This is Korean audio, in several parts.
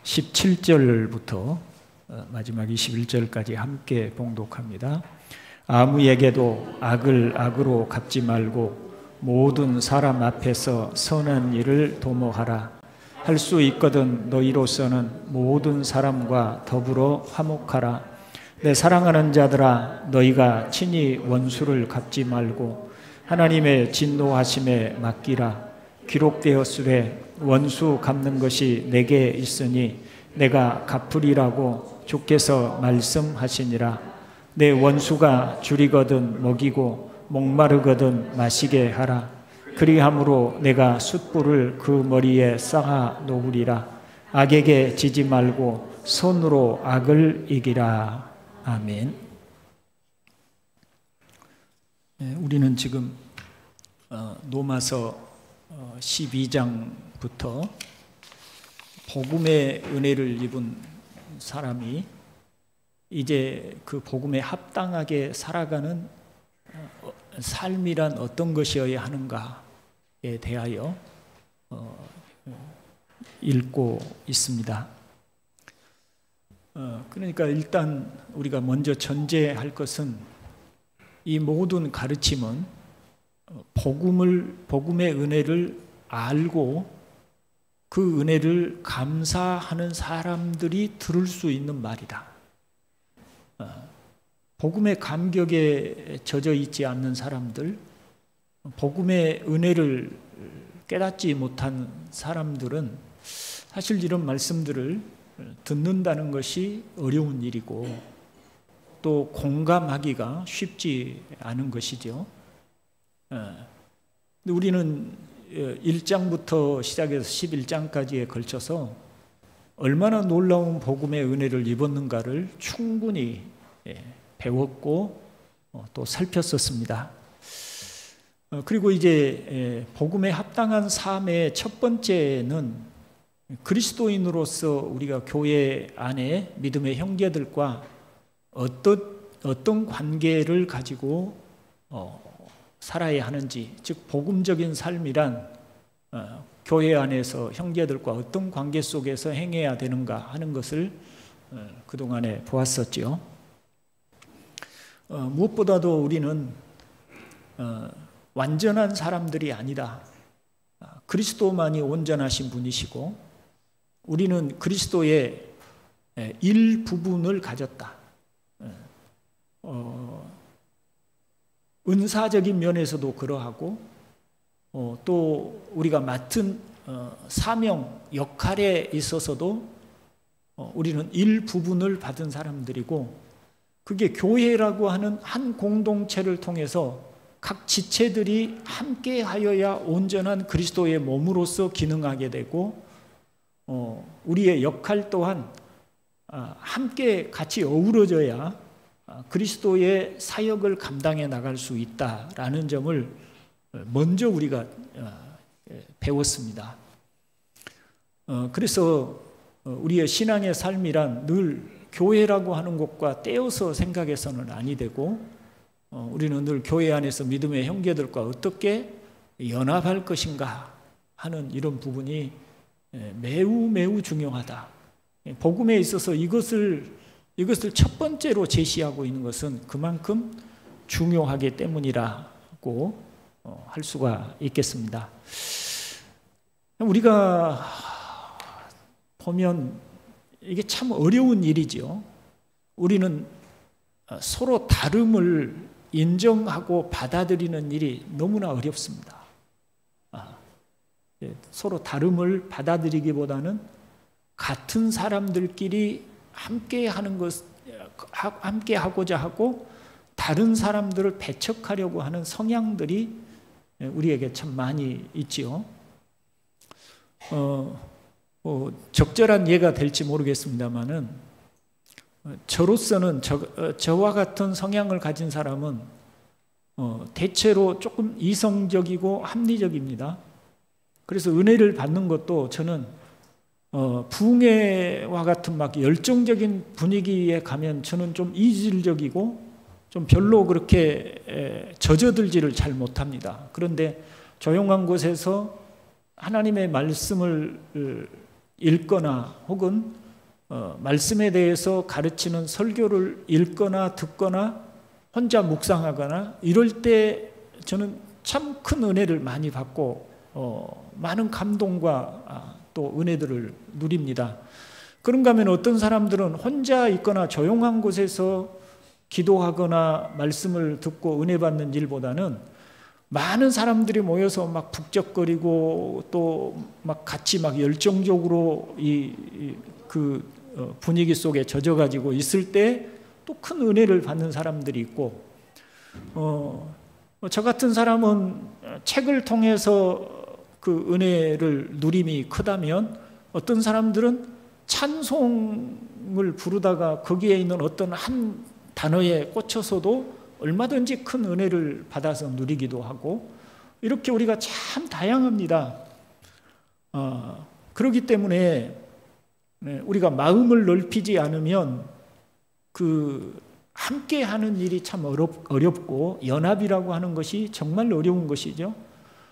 17절부터 마지막 21절까지 함께 봉독합니다. 아무에게도 악을 악으로 갚지 말고 모든 사람 앞에서 선한 일을 도모하라. 할 수 있거든 너희로서는 모든 사람과 더불어 화목하라. 내 사랑하는 자들아, 너희가 친히 원수를 갚지 말고 하나님의 진노하심에 맡기라. 기록되었으되 원수 갚는 것이 내게 있으니 내가 갚으리라고 주께서 말씀하시니라. 내 원수가 줄이거든 먹이고 목마르거든 마시게 하라. 그리함으로 내가 숯불을 그 머리에 쌓아 놓으리라. 악에게 지지 말고 손으로 악을 이기라. 아멘. 우리는 지금 로마서 12장부터 복음의 은혜를 입은 사람이 이제 그 복음에 합당하게 살아가는 삶이란 어떤 것이어야 하는가에 대하여 읽고 있습니다. 그러니까 일단 우리가 먼저 전제할 것은 이 모든 가르침은 복음의 은혜를 알고 그 은혜를 감사하는 사람들이 들을 수 있는 말이다. 복음의 감격에 젖어 있지 않는 사람들, 복음의 은혜를 깨닫지 못한 사람들은 사실 이런 말씀들을 듣는다는 것이 어려운 일이고 또 공감하기가 쉽지 않은 것이죠. 우리는 1장부터 시작해서 11장까지에 걸쳐서 얼마나 놀라운 복음의 은혜를 입었는가를 충분히 배웠고 또 살폈었습니다. 그리고 이제 복음에 합당한 삶의 첫 번째는 그리스도인으로서 우리가 교회 안에 믿음의 형제들과 어떤 관계를 가지고 살아야 하는지, 즉 복음적인 삶이란 교회 안에서 형제들과 어떤 관계 속에서 행해야 되는가 하는 것을 그동안에 보았었죠. 무엇보다도 우리는 완전한 사람들이 아니다. 그리스도만이 온전하신 분이시고 우리는 그리스도의 일부분을 가졌다. 은사적인 면에서도 그러하고 또 우리가 맡은 사명, 역할에 있어서도 우리는 일부분을 받은 사람들이고 그게 교회라고 하는 한 공동체를 통해서 각 지체들이 함께 하여야 온전한 그리스도의 몸으로서 기능하게 되고 우리의 역할 또한 함께 같이 어우러져야 그리스도의 사역을 감당해 나갈 수 있다라는 점을 먼저 우리가 배웠습니다. 그래서 우리의 신앙의 삶이란 늘 교회라고 하는 곳과 떼어서 생각해서는 아니 되고 우리는 늘 교회 안에서 믿음의 형제들과 어떻게 연합할 것인가 하는 이런 부분이 매우 중요하다. 복음에 있어서 이것을 첫 번째로 제시하고 있는 것은 그만큼 중요하기 때문이라고 할 수가 있겠습니다. 우리가 보면 이게 참 어려운 일이죠. 우리는 서로 다름을 인정하고 받아들이는 일이 너무나 어렵습니다. 서로 다름을 받아들이기보다는 같은 사람들끼리 함께 하는 것, 함께 하고자 하고 다른 사람들을 배척하려고 하는 성향들이 우리에게 참 많이 있지요. 적절한 예가 될지 모르겠습니다만은 저로서는 저와 같은 성향을 가진 사람은 대체로 조금 이성적이고 합리적입니다. 그래서 은혜를 받는 것도 저는 부흥회와 같은 막 열정적인 분위기에 가면 저는 좀 이질적이고 좀 별로 그렇게 젖어들지를 잘 못합니다. 그런데 조용한 곳에서 하나님의 말씀을 읽거나 혹은 말씀에 대해서 가르치는 설교를 읽거나 듣거나 혼자 묵상하거나 이럴 때 저는 참 큰 은혜를 많이 받고 많은 감동과 또 은혜들을 누립니다. 그런가 하면 어떤 사람들은 혼자 있거나 조용한 곳에서 기도하거나 말씀을 듣고 은혜 받는 일보다는 많은 사람들이 모여서 막 북적거리고 또 막 같이 막 열정적으로 그 분위기 속에 젖어가지고 있을 때 또 큰 은혜를 받는 사람들이 있고, 저 같은 사람은 책을 통해서 그 은혜를 누림이 크다면, 어떤 사람들은 찬송을 부르다가 거기에 있는 어떤 한 단어에 꽂혀서도 얼마든지 큰 은혜를 받아서 누리기도 하고, 이렇게 우리가 참 다양합니다. 그렇기 때문에 우리가 마음을 넓히지 않으면 그 함께 하는 일이 참 어렵고, 연합이라고 하는 것이 정말 어려운 것이죠.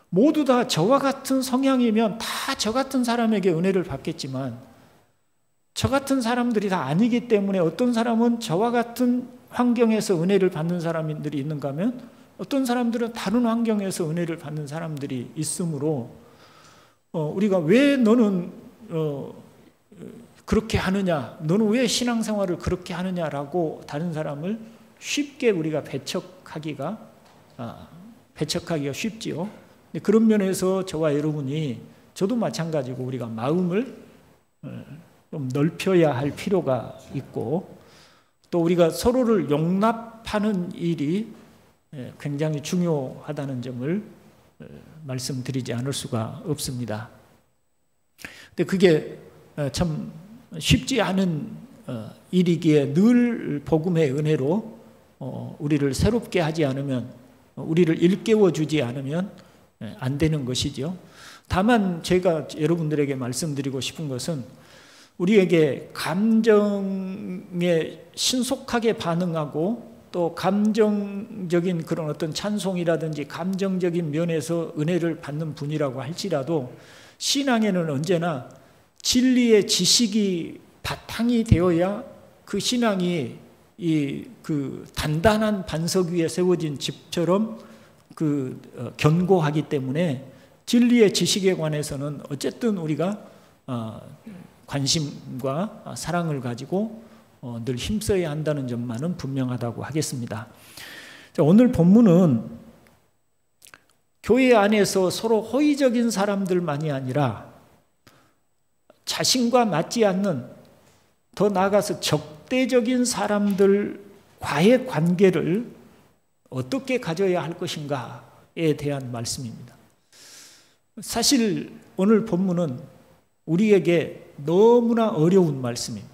모두 다 저와 같은 성향이면 다 저 같은 사람에게 은혜를 받겠지만, 저 같은 사람들이 다 아니기 때문에 어떤 사람은 저와 같은 환경에서 은혜를 받는 사람들이 있는가 하면 어떤 사람들은 다른 환경에서 은혜를 받는 사람들이 있으므로, 우리가 왜 너는 그렇게 하느냐, 너는 왜 신앙생활을 그렇게 하느냐라고 다른 사람을 쉽게 우리가 배척하기가 쉽지요. 그런 면에서 저와 여러분이, 저도 마찬가지고 우리가 마음을 좀 넓혀야 할 필요가 있고, 또 우리가 서로를 용납하는 일이 굉장히 중요하다는 점을 말씀드리지 않을 수가 없습니다. 근데 그게 참 쉽지 않은 일이기에 늘 복음의 은혜로 우리를 새롭게 하지 않으면, 우리를 일깨워 주지 않으면 안 되는 것이죠. 다만 제가 여러분들에게 말씀드리고 싶은 것은, 우리에게 감정에 신속하게 반응하고 또 감정적인 그런 어떤 찬송이라든지 감정적인 면에서 은혜를 받는 분이라고 할지라도, 신앙에는 언제나 진리의 지식이 바탕이 되어야 그 신앙이 그 단단한 반석 위에 세워진 집처럼 견고하기 때문에, 진리의 지식에 관해서는 어쨌든 우리가 관심과 사랑을 가지고 늘 힘써야 한다는 점만은 분명하다고 하겠습니다. 오늘 본문은 교회 안에서 서로 호의적인 사람들만이 아니라 자신과 맞지 않는, 더 나아가서 적대적인 사람들과의 관계를 어떻게 가져야 할 것인가에 대한 말씀입니다. 사실 오늘 본문은 우리에게 너무나 어려운 말씀입니다.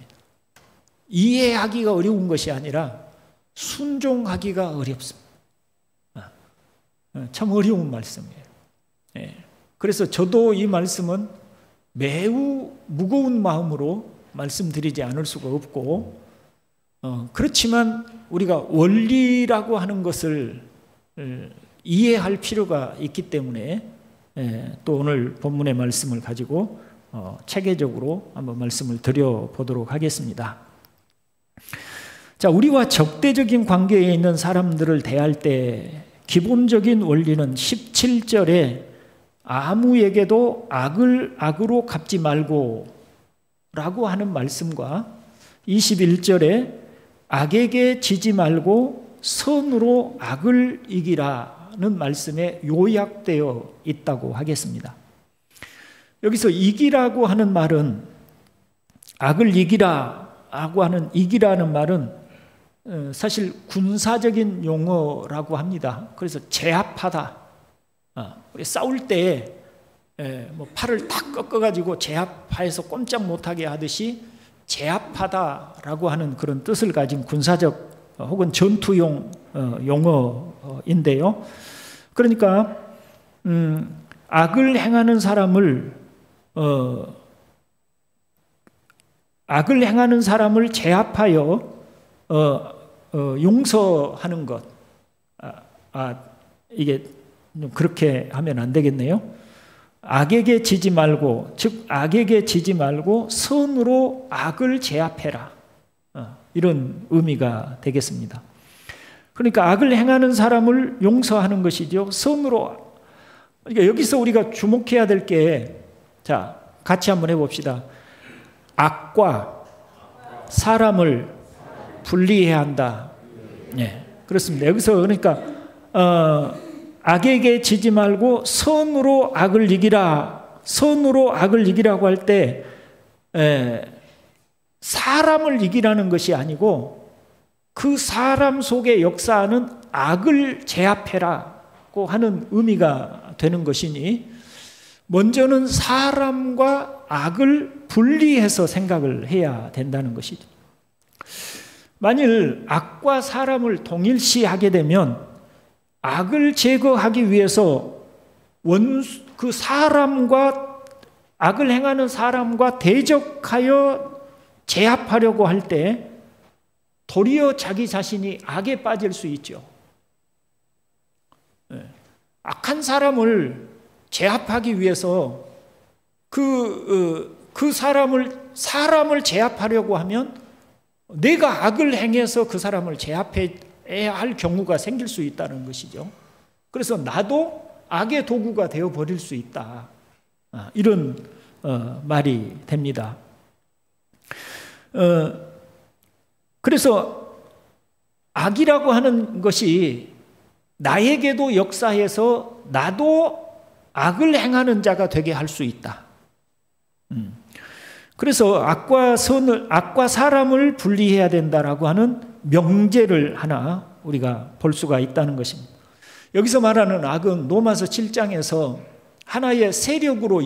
이해하기가 어려운 것이 아니라 순종하기가 어렵습니다. 참 어려운 말씀이에요. 그래서 저도 이 말씀은 매우 무거운 마음으로 말씀드리지 않을 수가 없고, 그렇지만 우리가 원리라고 하는 것을 이해할 필요가 있기 때문에 또 오늘 본문의 말씀을 가지고 체계적으로 한번 말씀을 드려보도록 하겠습니다. 자, 우리와 적대적인 관계에 있는 사람들을 대할 때 기본적인 원리는 17절에 아무에게도 악을 악으로 갚지 말고 라고 하는 말씀과 21절에 악에게 지지 말고 선으로 악을 이기라는 말씀에 요약되어 있다고 하겠습니다. 여기서 이기라고 하는 말은, 악을 이기라고 하는 이기라는 말은 사실 군사적인 용어라고 합니다. 그래서 제압하다. 우리 싸울 때 뭐 팔을 탁 꺾어가지고 제압해서 꼼짝 못하게 하듯이 제압하다라고 하는 그런 뜻을 가진 군사적 혹은 전투용 용어인데요. 그러니까 악을 행하는 사람을 제압하여 용서하는 것. 이게 그렇게 하면 안 되겠네요. 악에게 지지 말고, 즉 악에게 지지 말고 선으로 악을 제압해라. 이런 의미가 되겠습니다. 그러니까 악을 행하는 사람을 용서하는 것이죠. 선으로. 그러니까 여기서 우리가 주목해야 될 게, 자, 같이 한번 해봅시다. 악과 사람을 분리해야 한다. 네, 그렇습니다. 여기서 그러니까 악에게 지지 말고 선으로 악을 이기라. 선으로 악을 이기라고 할 때 사람을 이기라는 것이 아니고 그 사람 속에 역사하는 악을 제압해라고 하는 의미가 되는 것이니, 먼저는 사람과 악을 분리해서 생각을 해야 된다는 것이죠. 만일 악과 사람을 동일시하게 되면 악을 제거하기 위해서 그 사람과, 악을 행하는 사람과 대적하여 제압하려고 할 때 도리어 자기 자신이 악에 빠질 수 있죠. 악한 사람을 제압하기 위해서 그 사람을 제압하려고 하면 내가 악을 행해서 그 사람을 제압해야 할 경우가 생길 수 있다는 것이죠. 그래서 나도 악의 도구가 되어버릴 수 있다. 이런 말이 됩니다. 그래서 악이라고 하는 것이 나에게도 역사해서 나도 악을 행하는 자가 되게 할 수 있다. 그래서 악과 사람을 분리해야 된다라고 하는 명제를 하나 우리가 볼 수가 있다는 것입니다. 여기서 말하는 악은 로마서 7장에서 하나의 세력으로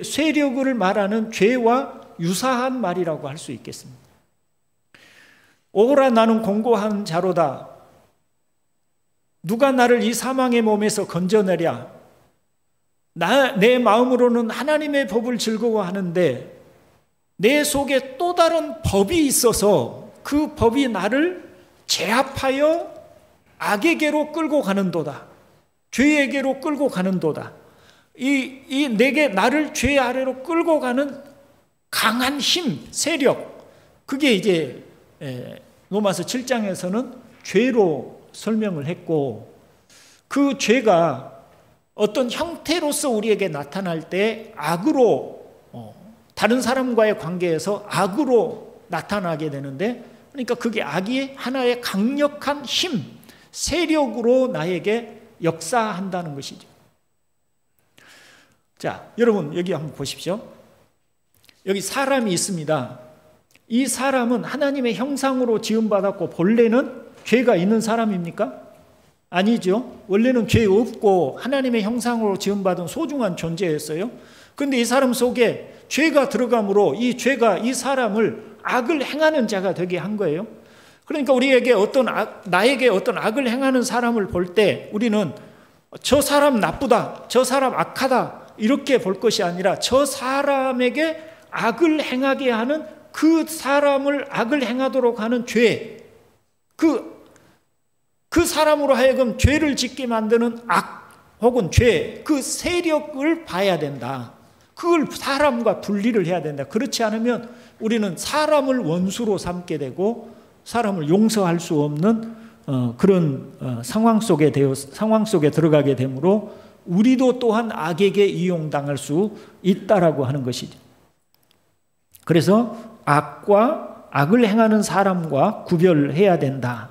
세력을 말하는 죄와 유사한 말이라고 할 수 있겠습니다. 오호라, 나는 공고한 자로다. 누가 나를 이 사망의 몸에서 건져내랴. 내 마음으로는 하나님의 법을 즐거워하는데 내 속에 또 다른 법이 있어서 그 법이 나를 제압하여 악에게로 끌고 가는도다. 죄에게로 끌고 가는도다. 내게 나를 죄 아래로 끌고 가는 강한 힘, 세력, 그게 이제 로마서 7장에서는 죄로 설명을 했고, 그 죄가 어떤 형태로서 우리에게 나타날 때 악으로, 다른 사람과의 관계에서 악으로 나타나게 되는데, 그러니까 그게 악이 하나의 강력한 힘, 세력으로 나에게 역사한다는 것이죠. 자, 여러분 여기 한번 보십시오. 여기 사람이 있습니다. 이 사람은 하나님의 형상으로 지음받았고 본래는 죄가 있는 사람입니까? 아니죠. 원래는 죄 없고 하나님의 형상으로 지음받은 소중한 존재였어요. 그런데 이 사람 속에 죄가 들어감으로 이 죄가 이 사람을 악을 행하는 자가 되게 한 거예요. 그러니까 우리에게 나에게 어떤 악을 행하는 사람을 볼 때 우리는 저 사람 나쁘다, 저 사람 악하다 이렇게 볼 것이 아니라 저 사람에게 악을 행하게 하는, 그 사람을 악을 행하도록 하는 죄, 그 사람으로 하여금 죄를 짓게 만드는 악 혹은 죄, 그 세력을 봐야 된다. 그걸 사람과 분리를 해야 된다. 그렇지 않으면 우리는 사람을 원수로 삼게 되고 사람을 용서할 수 없는 그런 상황 속에 들어가게 되므로 우리도 또한 악에게 이용당할 수 있다라고 하는 것이죠. 그래서 악을 행하는 사람과 구별해야 된다.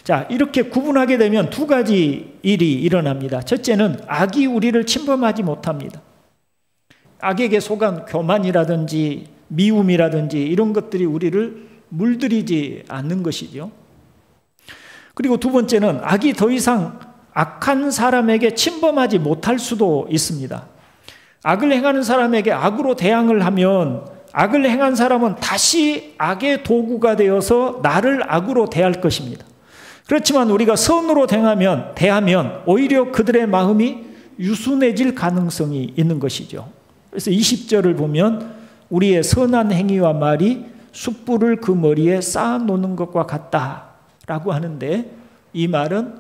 자, 이렇게 구분하게 되면 두 가지 일이 일어납니다. 첫째는 악이 우리를 침범하지 못합니다. 악에게 속한 교만이라든지 미움이라든지 이런 것들이 우리를 물들이지 않는 것이죠. 그리고 두 번째는 악이 더 이상 악한 사람에게 침범하지 못할 수도 있습니다. 악을 행하는 사람에게 악으로 대항을 하면 악을 행한 사람은 다시 악의 도구가 되어서 나를 악으로 대할 것입니다. 그렇지만 우리가 선으로 대하면 오히려 그들의 마음이 유순해질 가능성이 있는 것이죠. 그래서 20절을 보면 우리의 선한 행위와 말이 숯불을 그 머리에 쌓아놓는 것과 같다라고 하는데, 이 말은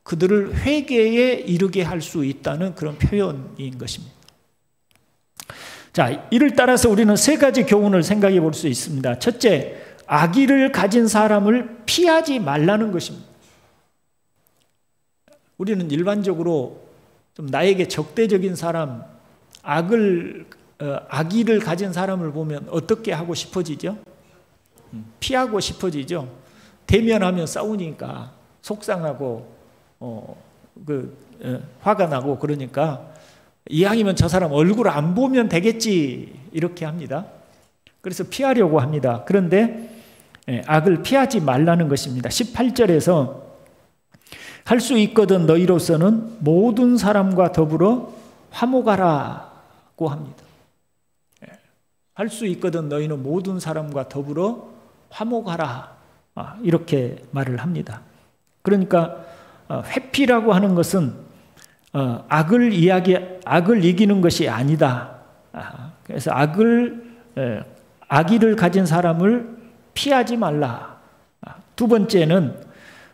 그들을 회개에 이르게 할 수 있다는 그런 표현인 것입니다. 자, 이를 따라서 우리는 세 가지 교훈을 생각해 볼 수 있습니다. 첫째, 악의를 가진 사람을 피하지 말라는 것입니다. 우리는 일반적으로 좀 나에게 적대적인 사람, 악의를 가진 사람을 보면 어떻게 하고 싶어지죠? 피하고 싶어지죠. 대면하면 싸우니까 속상하고 화가 나고 그러니까 이왕이면 저 사람 얼굴 안 보면 되겠지 이렇게 합니다. 그래서 피하려고 합니다. 그런데 악을 피하지 말라는 것입니다. 18절에서 할 수 있거든 너희로서는 모든 사람과 더불어 화목하라고 합니다. 할 수 있거든 너희는 모든 사람과 더불어 화목하라 이렇게 말을 합니다. 그러니까 회피라고 하는 것은 악을 이기는 것이 아니다. 그래서 악의를 가진 사람을 피하지 말라. 두 번째는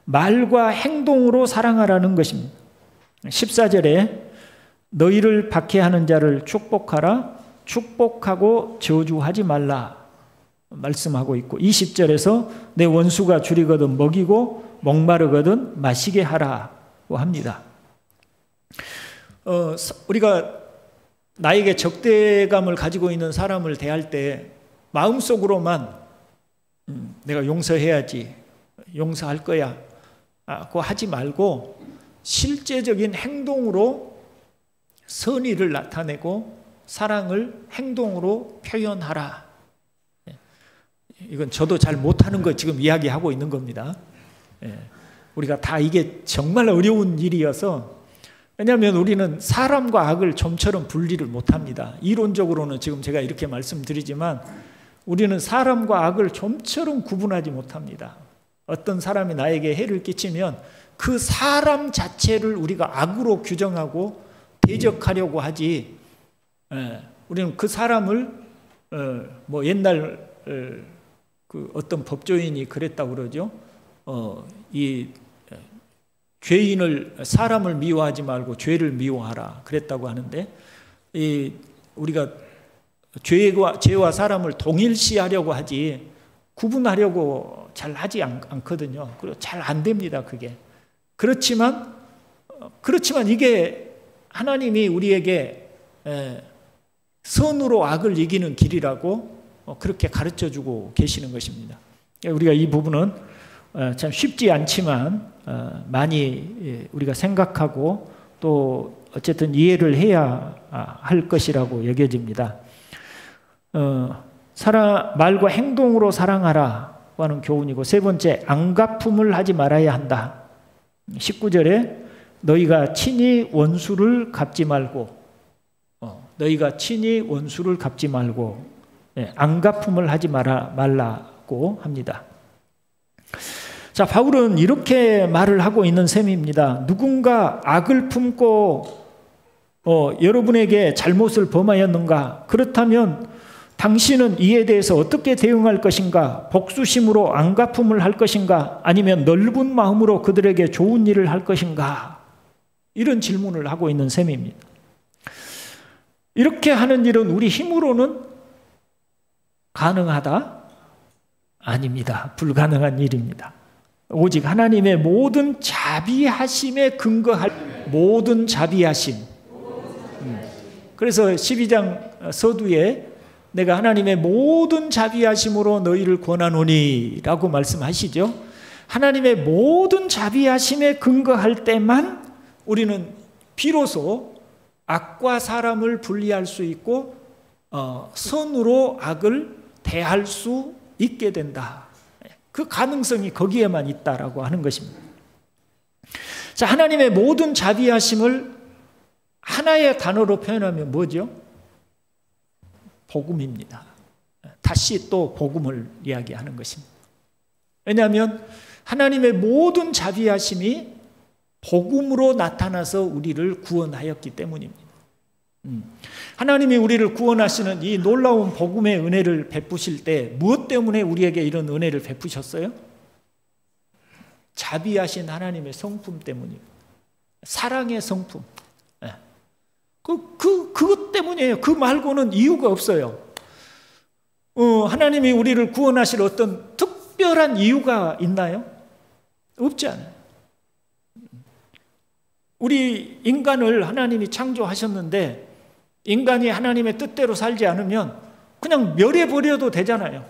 말과 행동으로 사랑하라는 것입니다. 14절에 너희를 박해하는 자를 축복하라. 축복하고 저주하지 말라 말씀하고 있고 20절에서 내 원수가 줄이거든 먹이고 목마르거든 마시게 하라고 합니다. 우리가 나에게 적대감을 가지고 있는 사람을 대할 때 마음속으로만 내가 용서해야지, 용서할 거야 그거 하지 말고 실제적인 행동으로 선의를 나타내고 사랑을 행동으로 표현하라. 이건 저도 잘 못하는 거 지금 이야기하고 있는 겁니다. 우리가 다 이게 정말 어려운 일이어서 왜냐하면 우리는 사람과 악을 좀처럼 분리를 못합니다. 이론적으로는 지금 제가 이렇게 말씀드리지만 우리는 사람과 악을 좀처럼 구분하지 못합니다. 어떤 사람이 나에게 해를 끼치면 그 사람 자체를 우리가 악으로 규정하고 대적하려고 하지 우리는 그 사람을 옛날 그 어떤 법조인이 그랬다고 그러죠. 이 죄인을 사람을 미워하지 말고 죄를 미워하라 그랬다고 하는데 우리가 죄와 사람을 동일시하려고 하지 구분하려고 잘 하지 않거든요. 그리고 잘 안 됩니다. 그게 그렇지만 이게 하나님이 우리에게 선으로 악을 이기는 길이라고 그렇게 가르쳐주고 계시는 것입니다. 우리가 이 부분은 참 쉽지 않지만 많이 우리가 생각하고 또 어쨌든 이해를 해야 할 것이라고 여겨집니다. 말과 행동으로 사랑하라고 하는 교훈이고 세 번째, 안갚음을 하지 말아야 한다. 19절에 너희가 친히 원수를 갚지 말고 안갚음을 하지 말라고 합니다. 자, 바울은 이렇게 말을 하고 있는 셈입니다. 누군가 악을 품고 여러분에게 잘못을 범하였는가? 그렇다면 당신은 이에 대해서 어떻게 대응할 것인가? 복수심으로 안갚음을 할 것인가? 아니면 넓은 마음으로 그들에게 좋은 일을 할 것인가? 이런 질문을 하고 있는 셈입니다. 이렇게 하는 일은 우리 힘으로는 가능하다? 아닙니다. 불가능한 일입니다. 오직 하나님의 모든 자비하심에 근거할 모든 자비하심. 그래서 12장 서두에 내가 하나님의 모든 자비하심으로 너희를 권하노니 라고 말씀하시죠. 하나님의 모든 자비하심에 근거할 때만 우리는 비로소 악과 사람을 분리할 수 있고 선으로 악을 대할 수 있게 된다. 그 가능성이 거기에만 있다라고 하는 것입니다. 자, 하나님의 모든 자비하심을 하나의 단어로 표현하면 뭐죠? 복음입니다. 다시 또 복음을 이야기하는 것입니다. 왜냐하면 하나님의 모든 자비하심이 복음으로 나타나서 우리를 구원하였기 때문입니다. 하나님이 우리를 구원하시는 이 놀라운 복음의 은혜를 베푸실 때 무엇 때문에 우리에게 이런 은혜를 베푸셨어요? 자비하신 하나님의 성품 때문입니다. 사랑의 성품. 그것 때문이에요. 그 말고는 이유가 없어요. 하나님이 우리를 구원하실 어떤 특별한 이유가 있나요? 없지 않아요. 우리 인간을 하나님이 창조하셨는데 인간이 하나님의 뜻대로 살지 않으면 그냥 멸해버려도 되잖아요.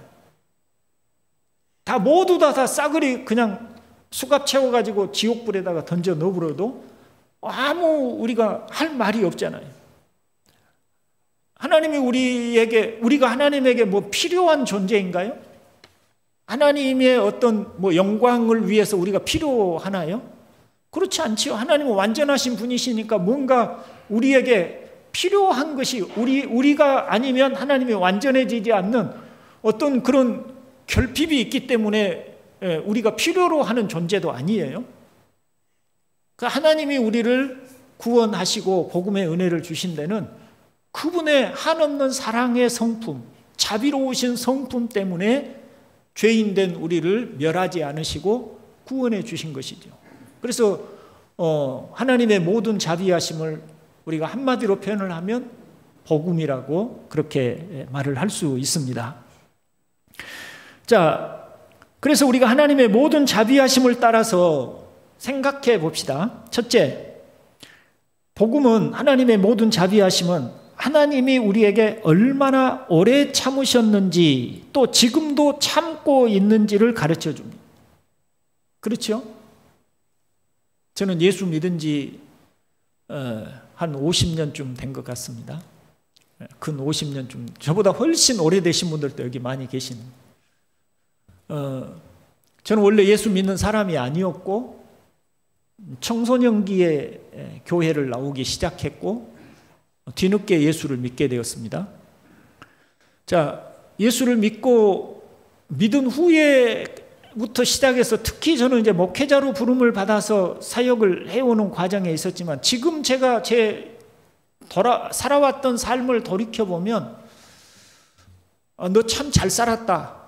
모두 다 싸그리 그냥 수갑 채워가지고 지옥불에다가 던져 넣어버려도 아무 우리가 할 말이 없잖아요. 하나님이 우리가 하나님에게 뭐 필요한 존재인가요? 하나님의 어떤 영광을 위해서 우리가 필요하나요? 그렇지 않지요. 하나님은 완전하신 분이시니까 뭔가 우리에게 필요한 것이 우리가 아니면 하나님이 완전해지지 않는 어떤 그런 결핍이 있기 때문에 우리가 필요로 하는 존재도 아니에요. 하나님이 우리를 구원하시고 복음의 은혜를 주신 데는 그분의 한없는 사랑의 성품, 자비로우신 성품 때문에 죄인된 우리를 멸하지 않으시고 구원해 주신 것이죠. 그래서 하나님의 모든 자비하심을 우리가 한마디로 표현을 하면 복음이라고 그렇게 말을 할 수 있습니다. 자, 그래서 우리가 하나님의 모든 자비하심을 따라서 생각해 봅시다. 첫째, 복음은 하나님의 모든 자비하심은 하나님이 우리에게 얼마나 오래 참으셨는지 또 지금도 참고 있는지를 가르쳐 줍니다. 그렇죠? 저는 예수 믿은 지 한 50년쯤 된 것 같습니다. 근 50년쯤. 저보다 훨씬 오래되신 분들도 여기 많이 계시는. 저는 원래 예수 믿는 사람이 아니었고 청소년기에 교회를 나오기 시작했고 뒤늦게 예수를 믿게 되었습니다. 자, 예수를 믿은 후에부터 시작해서 특히 저는 이제 목회자로 부름을 받아서 사역을 해오는 과정에 있었지만 지금 제가 살아왔던 삶을 돌이켜보면 너 참 잘 살았다.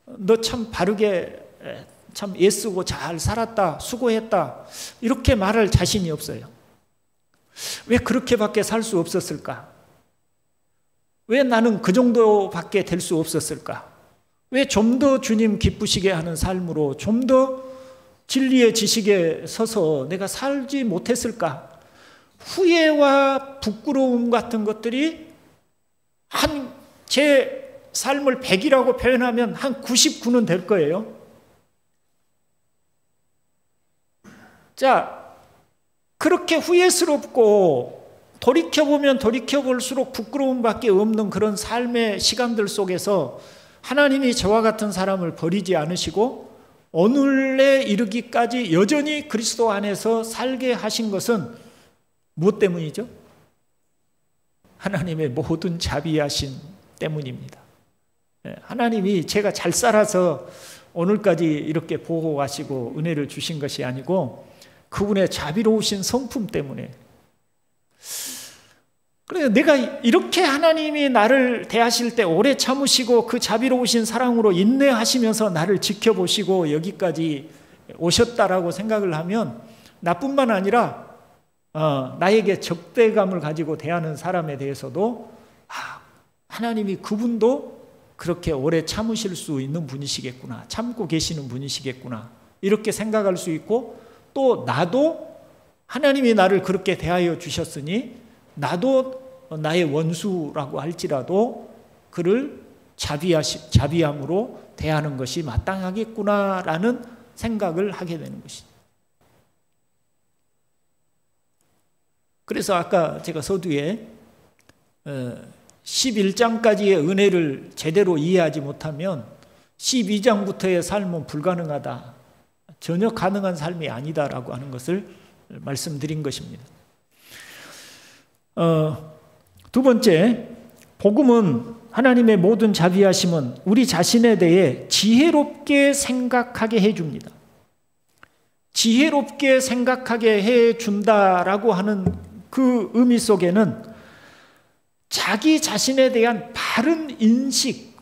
너 참 바르게 참 애쓰고 잘 살았다. 수고했다. 이렇게 말할 자신이 없어요. 왜 그렇게밖에 살 수 없었을까? 왜 나는 그 정도밖에 될 수 없었을까? 왜 좀 더 주님 기쁘시게 하는 삶으로 좀 더 진리의 지식에 서서 내가 살지 못했을까? 후회와 부끄러움 같은 것들이 제 삶을 100이라고 표현하면 한 99는 될 거예요. 자, 그렇게 후회스럽고 돌이켜보면 돌이켜볼수록 부끄러움밖에 없는 그런 삶의 시간들 속에서 하나님이 저와 같은 사람을 버리지 않으시고 오늘에 이르기까지 여전히 그리스도 안에서 살게 하신 것은 무엇 때문이죠? 하나님의 모든 자비하심 때문입니다. 하나님이 제가 잘 살아서 오늘까지 이렇게 보호하시고 은혜를 주신 것이 아니고 그분의 자비로우신 성품 때문에. 그래서 내가 이렇게 하나님이 나를 대하실 때 오래 참으시고 그 자비로우신 사랑으로 인내하시면서 나를 지켜보시고 여기까지 오셨다라고 생각을 하면 나뿐만 아니라 나에게 적대감을 가지고 대하는 사람에 대해서도 하나님이 그분도 그렇게 오래 참으실 수 있는 분이시겠구나, 참고 계시는 분이시겠구나 이렇게 생각할 수 있고 또 나도 하나님이 나를 그렇게 대하여 주셨으니 나도 나의 원수라고 할지라도 그를 자비함으로 대하는 것이 마땅하겠구나라는 생각을 하게 되는 것이죠. 그래서 아까 제가 서두에 11장까지의 은혜를 제대로 이해하지 못하면 12장부터의 삶은 불가능하다. 전혀 가능한 삶이 아니다라고 하는 것을 말씀드린 것입니다. 두 번째, 복음은 하나님의 모든 자비하심은 우리 자신에 대해 지혜롭게 생각하게 해줍니다. 지혜롭게 생각하게 해준다라고 하는 그 의미 속에는 자기 자신에 대한 바른 인식,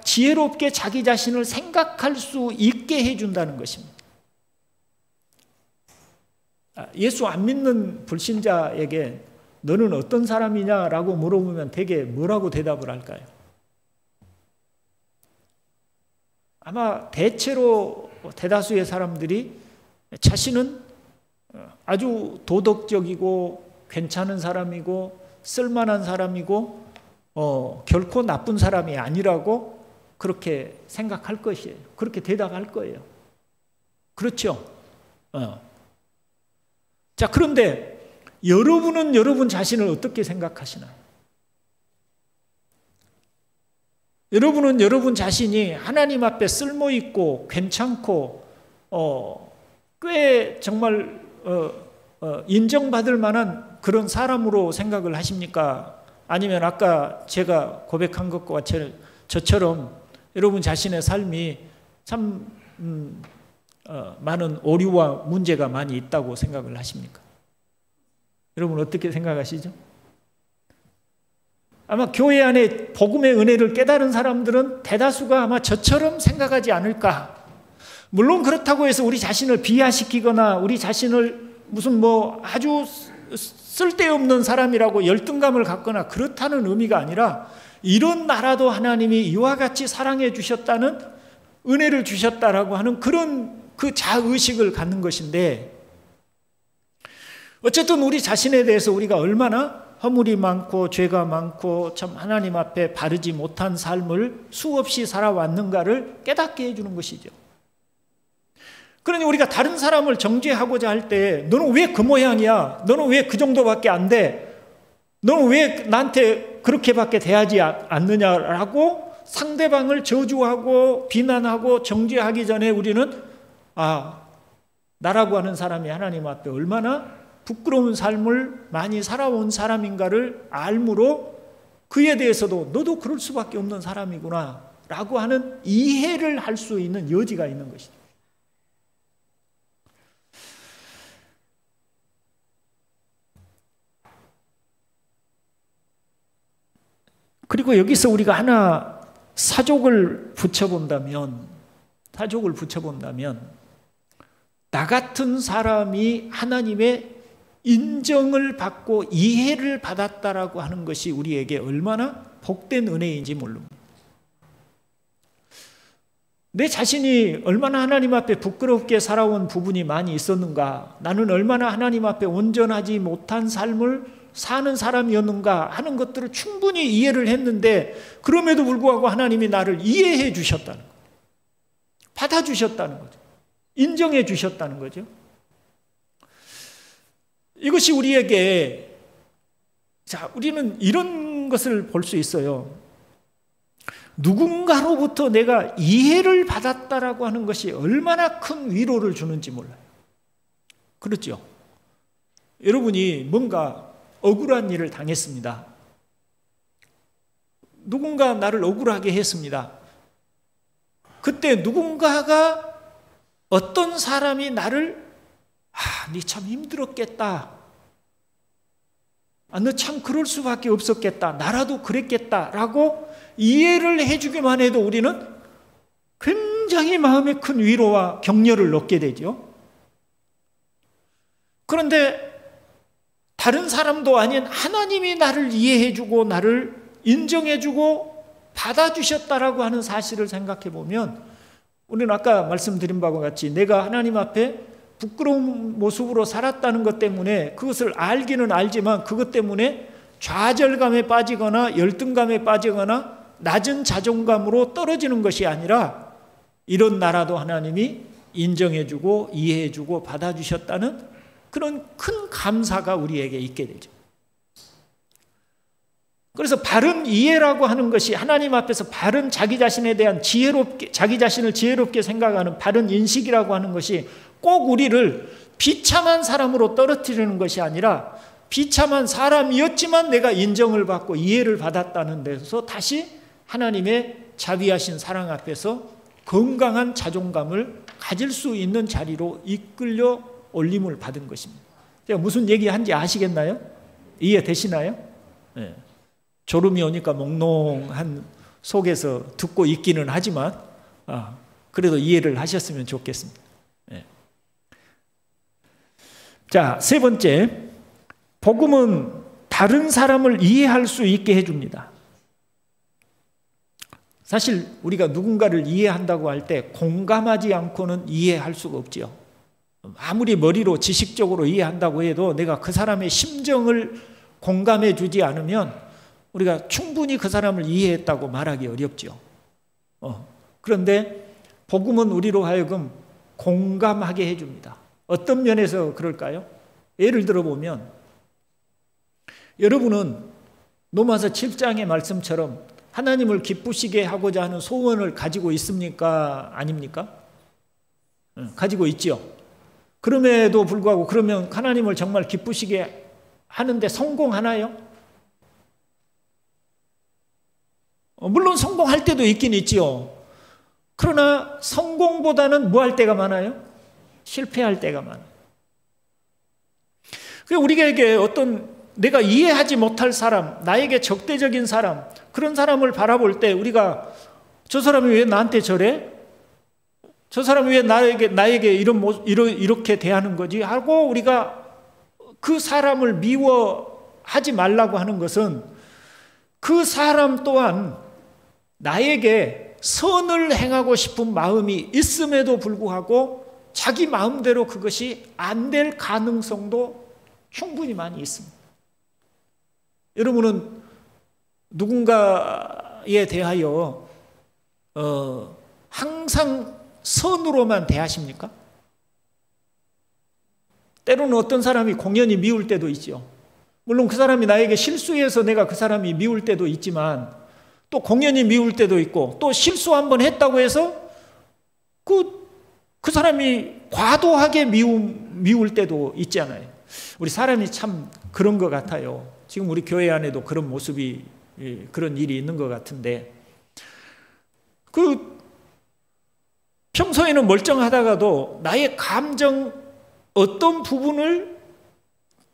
지혜롭게 자기 자신을 생각할 수 있게 해준다는 것입니다. 예수 안 믿는 불신자에게 너는 어떤 사람이냐라고 물어보면 대개 뭐라고 대답을 할까요? 아마 대체로 대다수의 사람들이 자신은 아주 도덕적이고 괜찮은 사람이고 쓸만한 사람이고 결코 나쁜 사람이 아니라고 그렇게 생각할 것이에요. 그렇게 대답할 거예요. 그렇죠? 자, 그런데 여러분은 여러분 자신을 어떻게 생각하시나요? 여러분은 여러분 자신이 하나님 앞에 쓸모있고 괜찮고 꽤 정말 인정받을 만한 그런 사람으로 생각을 하십니까? 아니면 아까 제가 고백한 것과 저처럼 여러분 자신의 삶이 참 많은 오류와 문제가 많이 있다고 생각을 하십니까? 여러분 어떻게 생각하시죠? 아마 교회 안에 복음의 은혜를 깨달은 사람들은 대다수가 아마 저처럼 생각하지 않을까. 물론 그렇다고 해서 우리 자신을 비하시키거나 우리 자신을 무슨 아주 쓸데없는 사람이라고 열등감을 갖거나 그렇다는 의미가 아니라 이런 나라도 하나님이 이와 같이 사랑해 주셨다는 은혜를 주셨다라고 하는 그런 그 자의식을 갖는 것인데, 어쨌든 우리 자신에 대해서 우리가 얼마나 허물이 많고 죄가 많고 참 하나님 앞에 바르지 못한 삶을 수없이 살아왔는가를 깨닫게 해주는 것이죠. 그러니 우리가 다른 사람을 정죄하고자 할 때 너는 왜 그 모양이야? 너는 왜 그 정도밖에 안 돼? 너는 왜 나한테 그렇게밖에 대하지 않느냐라고 상대방을 저주하고 비난하고 정죄하기 전에 우리는 나라고 하는 사람이 하나님 앞에 얼마나 부끄러운 삶을 많이 살아온 사람인가를 알므로 그에 대해서도 너도 그럴 수밖에 없는 사람이구나 라고 하는 이해를 할 수 있는 여지가 있는 것이죠. 그리고 여기서 우리가 하나 사족을 붙여본다면 나 같은 사람이 하나님의 인정을 받고 이해를 받았다라고 하는 것이 우리에게 얼마나 복된 은혜인지 모릅니다. 내 자신이 얼마나 하나님 앞에 부끄럽게 살아온 부분이 많이 있었는가, 나는 얼마나 하나님 앞에 온전하지 못한 삶을 사는 사람이었는가 하는 것들을 충분히 이해를 했는데, 그럼에도 불구하고 하나님이 나를 이해해 주셨다는 거예요. 받아주셨다는 거죠. 인정해 주셨다는 거죠. 이것이 우리에게, 우리는 이런 것을 볼 수 있어요. 누군가로부터 내가 이해를 받았다라고 하는 것이 얼마나 큰 위로를 주는지 몰라요. 그렇죠? 여러분이 뭔가 억울한 일을 당했습니다. 누군가 나를 억울하게 했습니다. 그때 누군가가, 어떤 사람이 나를 네 참 힘들었겠다. 너 참 그럴 수밖에 없었겠다. 나라도 그랬겠다라고 이해를 해주기만 해도 우리는 굉장히 마음에 큰 위로와 격려를 얻게 되죠. 그런데 다른 사람도 아닌 하나님이 나를 이해해주고 나를 인정해주고 받아주셨다라고 하는 사실을 생각해 보면, 우리는 아까 말씀드린 바와 같이 내가 하나님 앞에 부끄러운 모습으로 살았다는 것 때문에 그것을 알기는 알지만 그것 때문에 좌절감에 빠지거나 열등감에 빠지거나 낮은 자존감으로 떨어지는 것이 아니라, 이런 나라도 하나님이 인정해주고 이해해주고 받아주셨다는 그런 큰 감사가 우리에게 있게 되죠. 그래서 바른 이해라고 하는 것이, 하나님 앞에서 바른 자기 자신에 대한 자기 자신을 지혜롭게 생각하는 바른 인식이라고 하는 것이 꼭 우리를 비참한 사람으로 떨어뜨리는 것이 아니라, 비참한 사람이었지만 내가 인정을 받고 이해를 받았다는 데서 다시 하나님의 자비하신 사랑 앞에서 건강한 자존감을 가질 수 있는 자리로 이끌려 올림을 받은 것입니다. 제가 무슨 얘기한지 아시겠나요? 이해되시나요? 네. 졸음이 오니까 몽롱한 속에서 듣고 있기는 하지만 그래도 이해를 하셨으면 좋겠습니다. 네. 자, 세 번째, 복음은 다른 사람을 이해할 수 있게 해줍니다. 사실 우리가 누군가를 이해한다고 할 때 공감하지 않고는 이해할 수가 없지요. 아무리 머리로 지식적으로 이해한다고 해도 내가 그 사람의 심정을 공감해 주지 않으면 우리가 충분히 그 사람을 이해했다고 말하기 어렵죠. 그런데 복음은 우리로 하여금 공감하게 해줍니다. 어떤 면에서 그럴까요? 예를 들어보면 여러분은 로마서 7장의 말씀처럼 하나님을 기쁘시게 하고자 하는 소원을 가지고 있습니까? 아닙니까? 가지고 있죠. 그럼에도 불구하고 그러면 하나님을 정말 기쁘시게 하는데 성공하나요? 물론 성공할 때도 있긴 있지요. 그러나 성공보다는 뭐 할 때가 많아요? 실패할 때가 많아요. 우리에게 어떤 내가 이해하지 못할 사람, 나에게 적대적인 사람, 그런 사람을 바라볼 때 우리가 저 사람이 왜 나한테 저래? 저 사람이 왜 나에게 이렇게 대하는 거지? 하고 우리가 그 사람을 미워하지 말라고 하는 것은 그 사람 또한 나에게 선을 행하고 싶은 마음이 있음에도 불구하고 자기 마음대로 그것이 안 될 가능성도 충분히 많이 있습니다. 여러분은 누군가에 대하여 항상 선으로만 대하십니까? 때로는 어떤 사람이 공연히 미울 때도 있죠. 물론 그 사람이 나에게 실수해서 내가 그 사람이 미울 때도 있지만 또 공연히 미울 때도 있고 또 실수 한번 했다고 해서 그 사람이 과도하게 미울 때도 있잖아요. 우리 사람이 참 그런 것 같아요. 지금 우리 교회 안에도 그런 모습이 그런 일이 있는 것 같은데 평소에는 멀쩡하다가도 나의 감정 어떤 부분을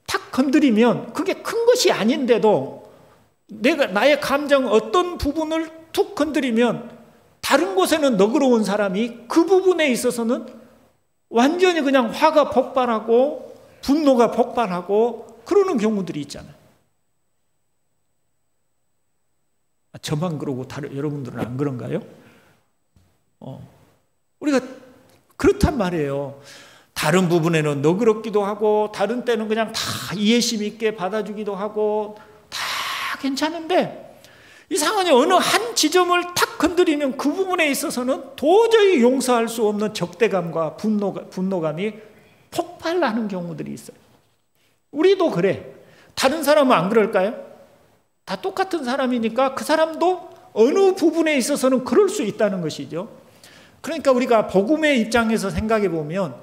탁 건드리면 그게 큰 것이 아닌데도 나의 감정 어떤 부분을 툭 건드리면 다른 곳에는 너그러운 사람이 그 부분에 있어서는 완전히 그냥 화가 폭발하고 분노가 폭발하고 그러는 경우들이 있잖아요. 저만 그러고 여러분들은 안 그런가요? 우리가 그렇단 말이에요. 다른 부분에는 너그럽기도 하고 다른 때는 그냥 다 이해심 있게 받아주기도 하고 다 괜찮은데 이상하게 어느 한 지점을 탁 건드리면 그 부분에 있어서는 도저히 용서할 수 없는 적대감과 분노감이 폭발하는 경우들이 있어요. 우리도 그래. 다른 사람은 안 그럴까요? 다 똑같은 사람이니까 그 사람도 어느 부분에 있어서는 그럴 수 있다는 것이죠. 그러니까 우리가 복음의 입장에서 생각해 보면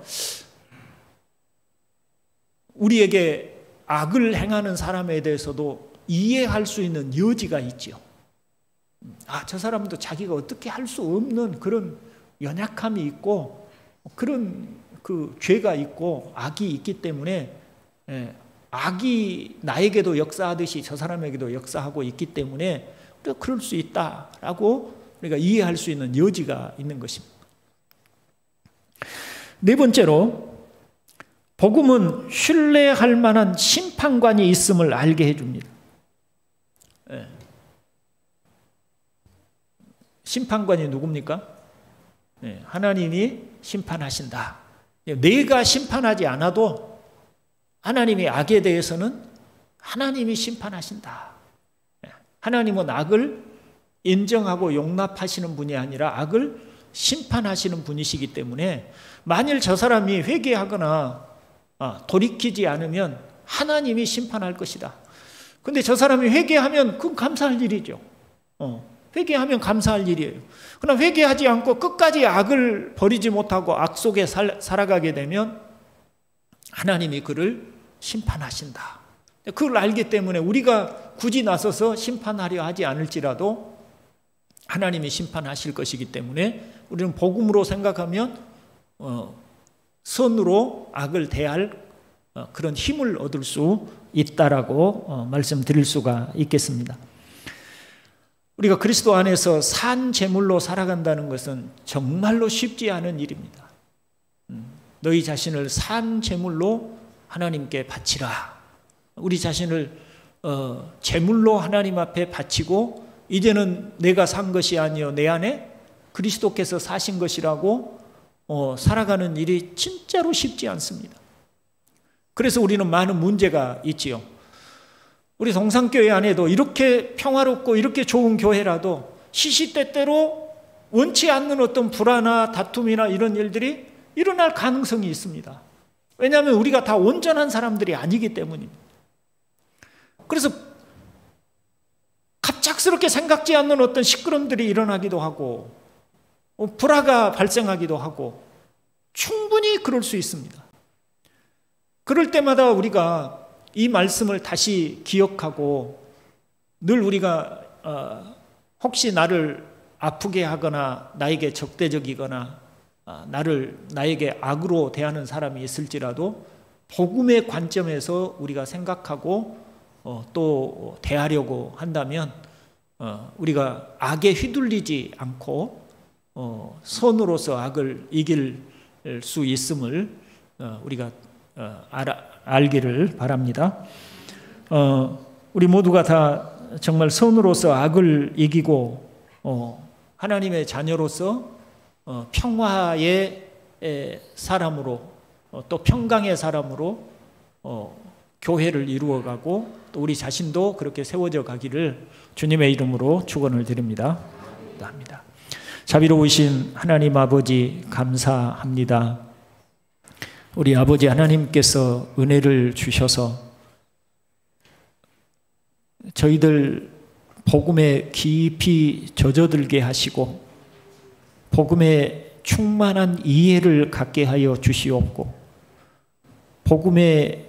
우리에게 악을 행하는 사람에 대해서도 이해할 수 있는 여지가 있죠. 저 사람도 자기가 어떻게 할 수 없는 그런 연약함이 있고 그런 죄가 있고 악이 있기 때문에 악이 나에게도 역사하듯이 저 사람에게도 역사하고 있기 때문에 우리가 그럴 수 있다라고 우리가 이해할 수 있는 여지가 있는 것입니다. 네 번째로 복음은 신뢰할 만한 심판관이 있음을 알게 해줍니다. 심판관이 누굽니까? 하나님이 심판하신다. 내가 심판하지 않아도 하나님의 악에 대해서는 하나님이 심판하신다. 하나님은 악을 인정하고 용납하시는 분이 아니라 악을 심판하시는 분이시기 때문에 만일 저 사람이 회개하거나 돌이키지 않으면 하나님이 심판할 것이다. 근데 저 사람이 회개하면 그건 감사할 일이죠. 회개하면 감사할 일이에요. 그러나 회개하지 않고 끝까지 악을 버리지 못하고 악 속에 살아가게 되면 하나님이 그를 심판하신다. 그걸 알기 때문에 우리가 굳이 나서서 심판하려 하지 않을지라도 하나님이 심판하실 것이기 때문에 우리는 복음으로 생각하면 선으로 악을 대할 그런 힘을 얻을 수 있다라고 말씀드릴 수가 있겠습니다. 우리가 그리스도 안에서 산 제물로 살아간다는 것은 정말로 쉽지 않은 일입니다. 너희 자신을 산 제물로 하나님께 바치라. 우리 자신을 제물로 하나님 앞에 바치고 이제는 내가 산 것이 아니요 내 안에 그리스도께서 사신 것이라고 살아가는 일이 진짜로 쉽지 않습니다. 그래서 우리는 많은 문제가 있지요. 우리 동산교회 안에도 이렇게 평화롭고 이렇게 좋은 교회라도 시시때때로 원치 않는 어떤 불화나 다툼이나 이런 일들이 일어날 가능성이 있습니다. 왜냐하면 우리가 다 온전한 사람들이 아니기 때문입니다. 그래서 갑작스럽게 생각지 않는 어떤 시끄럼들이 일어나기도 하고 불화가 발생하기도 하고 충분히 그럴 수 있습니다. 그럴 때마다 우리가 이 말씀을 다시 기억하고 늘 우리가 혹시 나를 아프게 하거나 나에게 적대적이거나 나에게 악으로 대하는 사람이 있을지라도 복음의 관점에서 우리가 생각하고 또 대하려고 한다면 우리가 악에 휘둘리지 않고 선으로서 악을 이길 수 있음을 우리가 알기를 바랍니다. 우리 모두가 다 정말 선으로서 악을 이기고 하나님의 자녀로서 평화의 사람으로 또 평강의 사람으로 교회를 이루어가고 또 우리 자신도 그렇게 세워져 가기를 주님의 이름으로 축원을 드립니다. 감사합니다. 자비로우신 하나님 아버지 감사합니다. 우리 아버지 하나님께서 은혜를 주셔서 저희들 복음에 깊이 젖어들게 하시고 복음에 충만한 이해를 갖게 하여 주시옵고 복음의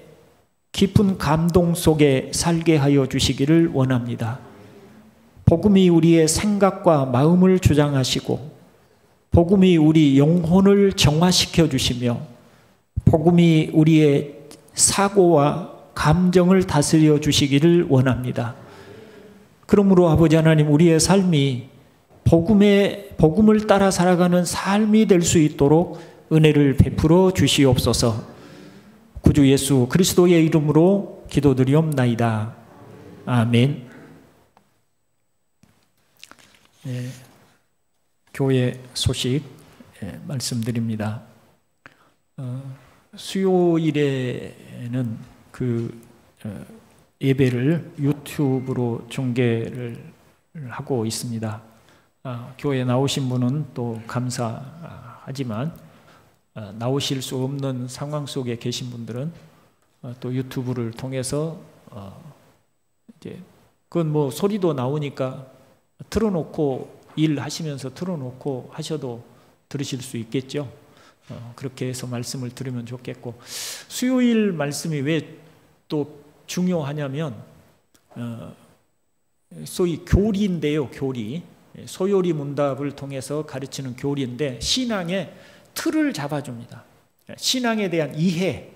깊은 감동 속에 살게 하여 주시기를 원합니다. 복음이 우리의 생각과 마음을 주장하시고 복음이 우리 영혼을 정화시켜 주시며 복음이 우리의 사고와 감정을 다스려 주시기를 원합니다. 그러므로 아버지 하나님 우리의 삶이 복음을 따라 살아가는 삶이 될 수 있도록 은혜를 베풀어 주시옵소서. 구주 예수 그리스도의 이름으로 기도드리옵나이다. 아멘. 네, 교회 소식 말씀드립니다. 수요일에는 예배를 유튜브로 중계를 하고 있습니다. 교회에 나오신 분은 또 감사하지만 나오실 수 없는 상황 속에 계신 분들은 또 유튜브를 통해서 이제 그건 뭐 소리도 나오니까 틀어놓고 일하시면서 틀어놓고 하셔도 들으실 수 있겠죠. 그렇게 해서 말씀을 들으면 좋겠고 수요일 말씀이 왜 또 중요하냐면 소위 교리인데요. 교리 소요리 문답을 통해서 가르치는 교리인데 신앙의 틀을 잡아줍니다. 신앙에 대한 이해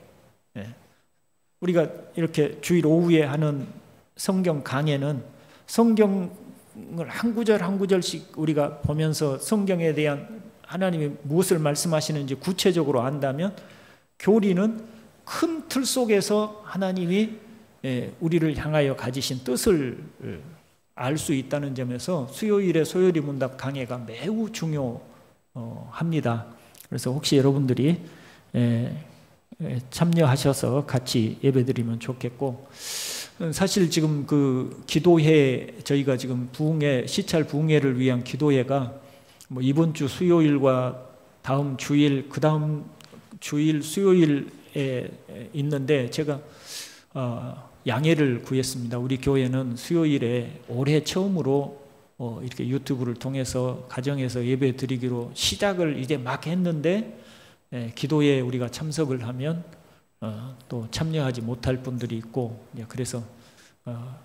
우리가 이렇게 주일 오후에 하는 성경 강해는 성경을 한 구절 한 구절씩 우리가 보면서 성경에 대한 하나님이 무엇을 말씀하시는지 구체적으로 안다면 교리는 큰 틀 속에서 하나님이 우리를 향하여 가지신 뜻을 알 수 있다는 점에서 수요일의 소요리 문답 강해가 매우 중요합니다. 그래서 혹시 여러분들이 참여하셔서 같이 예배드리면 좋겠고 사실 지금 그 기도회 저희가 지금 시찰 부흥회를 위한 기도회가 뭐 이번 주 수요일과 다음 주일 그 다음 주일 수요일에 있는데 제가 양해를 구했습니다. 우리 교회는 수요일에 올해 처음으로 이렇게 유튜브를 통해서 가정에서 예배 드리기로 시작을 이제 막 했는데 기도에 우리가 참석을 하면 또 참여하지 못할 분들이 있고 그래서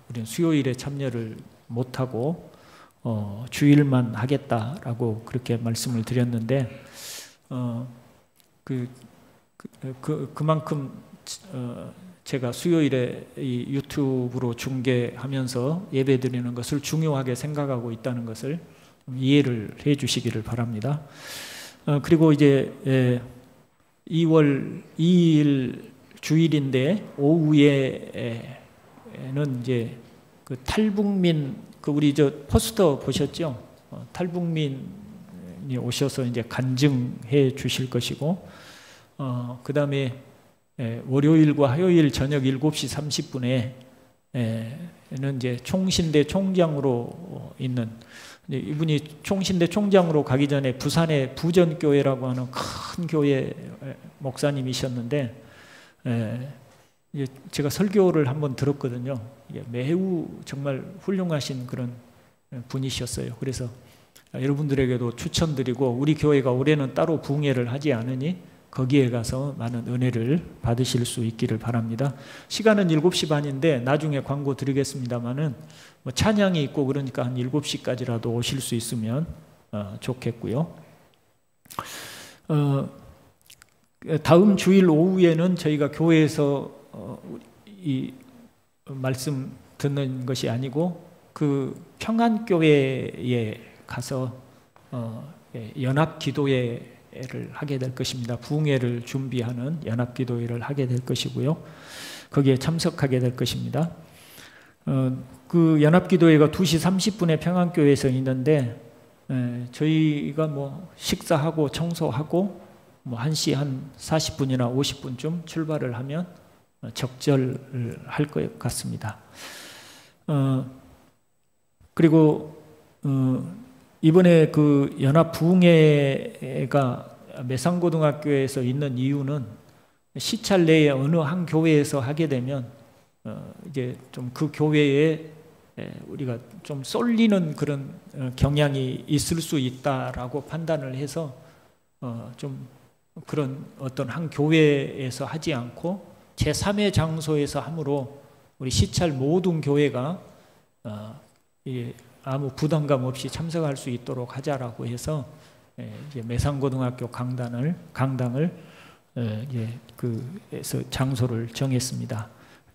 우리는 수요일에 참여를 못하고 주일만 하겠다라고 그렇게 말씀을 드렸는데 그만큼 제가 수요일에 이 유튜브로 중계하면서 예배 드리는 것을 중요하게 생각하고 있다는 것을 이해를 해 주시기를 바랍니다. 그리고 이제 2월 2일 주일인데 오후에는 이제 그 탈북민, 그 우리 저 포스터 보셨죠? 탈북민이 오셔서 이제 간증해 주실 것이고, 그 다음에 월요일과 화요일 저녁 7시 30분에는 이제 총신대 총장으로 있는, 이분이 총신대 총장으로 가기 전에 부산의 부전교회라고 하는 큰 교회 목사님이셨는데, 제가 설교를 한번 들었거든요. 매우 정말 훌륭하신 그런 분이셨어요. 그래서 여러분들에게도 추천드리고, 우리 교회가 올해는 따로 부흥회를 하지 않으니 거기에 가서 많은 은혜를 받으실 수 있기를 바랍니다. 시간은 7시 반인데 나중에 광고 드리겠습니다만은 뭐 찬양이 있고 그러니까 한 7시까지라도 오실 수 있으면 좋겠고요. 다음 주일 오후에는 저희가 교회에서 이 말씀 듣는 것이 아니고 그 평안교회에 가서 연합기도회를 하게 될 것입니다. 부흥회를 준비하는 연합기도회를 하게 될 것이고요. 거기에 참석하게 될 것입니다. 그 연합기도회가 2시 30분에 평안교회에서 있는데, 저희가 뭐 식사하고 청소하고 뭐 1시 한 40분이나 50분쯤 출발을 하면 적절할 것 같습니다. 그리고 이번에 그 연합 부흥회가 매산고등학교에서 있는 이유는 시찰 내에 어느 한 교회에서 하게 되면 이제 좀 그 교회에 우리가 좀 쏠리는 그런 경향이 있을 수 있다라고 판단을 해서 좀 그런 어떤 한 교회에서 하지 않고 제3의 장소에서 함으로 우리 시찰 모든 교회가 아무 부담감 없이 참석할 수 있도록 하자라고 해서 이제 매산고등학교 강당을 그에서 장소를 정했습니다.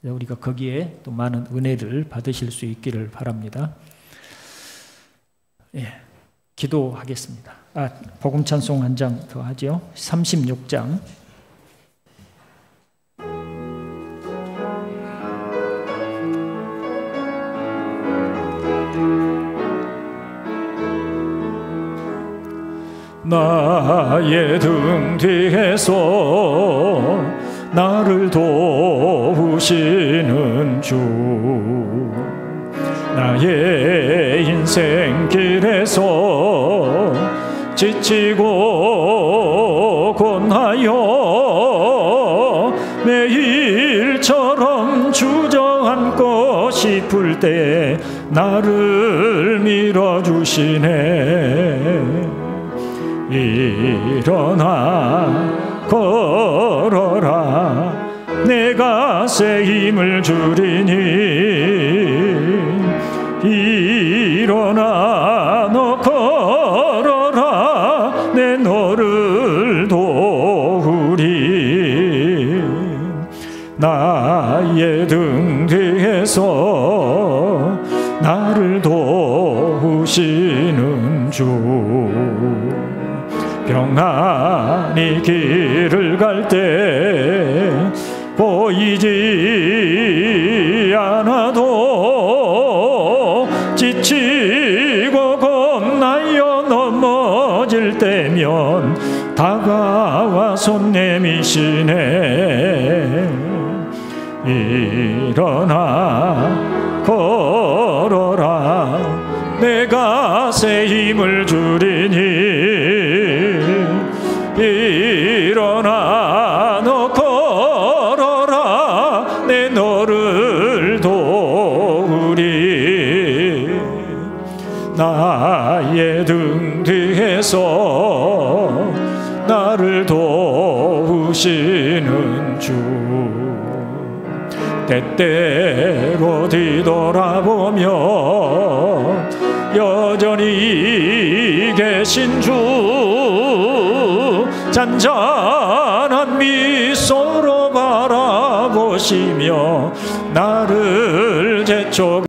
우리가 거기에 또 많은 은혜를 받으실 수 있기를 바랍니다. 기도하겠습니다. 복음 찬송 한 장 더 하죠. 36장. 나의 등 뒤에서 나를 도우시는 주, 나의 인생길에서 지치고 곤하여 매일처럼 주저앉고 싶을 때 나를 밀어주시네. 일어나 걸어라, 내가 새 힘을 주리니. 일어나 너 걸어라, 내 너를 도우리. 나의 등 뒤에서 나를 도우시는 주, 평안히 길을 갈 때 보이지 않아도 지치고 겁나여 넘어질 때면 다가와 손 내미시네. 일어나 걸어라, 내가 새 힘을 주리니. 일어나 너 걸어라, 내 너를 도우리. 나의 등 뒤에서 나를 도우시는 주, 때때로 뒤돌아보며 여전히 계신 주, 잔잔한 미소로 바라보시며 나를 재촉